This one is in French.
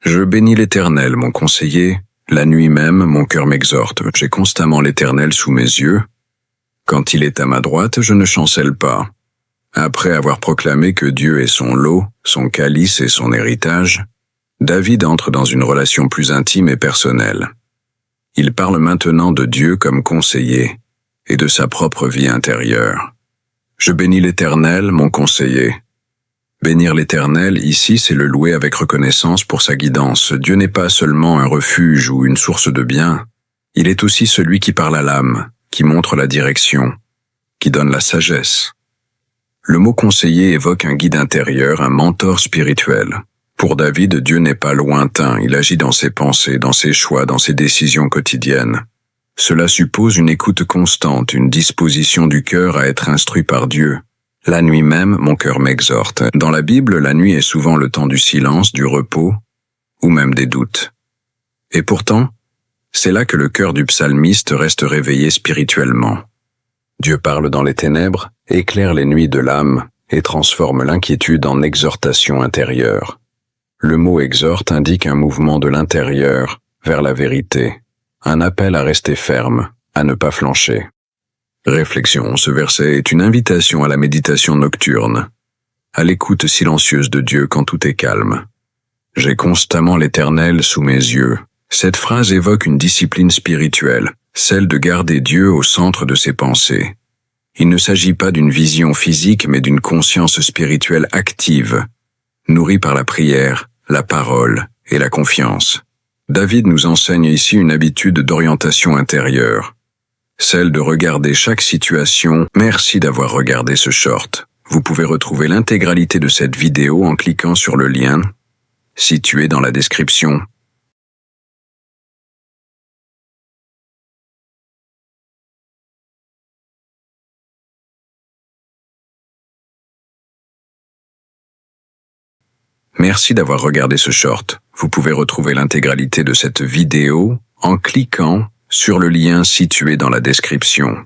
Je bénis l'Éternel, mon conseiller. La nuit même, mon cœur m'exhorte. J'ai constamment l'Éternel sous mes yeux. Quand il est à ma droite, je ne chancelle pas. Après avoir proclamé que Dieu est son lot, son calice et son héritage, David entre dans une relation plus intime et personnelle. Il parle maintenant de Dieu comme conseiller et de sa propre vie intérieure. Je bénis l'Éternel, mon conseiller. Bénir l'Éternel, ici, c'est le louer avec reconnaissance pour sa guidance. Dieu n'est pas seulement un refuge ou une source de bien. Il est aussi celui qui parle à l'âme, qui montre la direction, qui donne la sagesse. Le mot conseiller évoque un guide intérieur, un mentor spirituel. Pour David, Dieu n'est pas lointain, il agit dans ses pensées, dans ses choix, dans ses décisions quotidiennes. Cela suppose une écoute constante, une disposition du cœur à être instruit par Dieu. La nuit même, mon cœur m'exhorte. Dans la Bible, la nuit est souvent le temps du silence, du repos, ou même des doutes. Et pourtant, c'est là que le cœur du psalmiste reste réveillé spirituellement. Dieu parle dans les ténèbres, éclaire les nuits de l'âme et transforme l'inquiétude en exhortation intérieure. Le mot exhorte indique un mouvement de l'intérieur vers la vérité, un appel à rester ferme, à ne pas flancher. Réflexion, ce verset est une invitation à la méditation nocturne, à l'écoute silencieuse de Dieu quand tout est calme. J'ai constamment l'Éternel sous mes yeux. Cette phrase évoque une discipline spirituelle, celle de garder Dieu au centre de ses pensées. Il ne s'agit pas d'une vision physique mais d'une conscience spirituelle active, nourrie par la prière, la parole et la confiance. David nous enseigne ici une habitude d'orientation intérieure, celle de regarder chaque situation. Merci d'avoir regardé ce short. Vous pouvez retrouver l'intégralité de cette vidéo en cliquant sur le lien situé dans la description. Merci d'avoir regardé ce short. Vous pouvez retrouver l'intégralité de cette vidéo en cliquant sur le lien situé dans la description.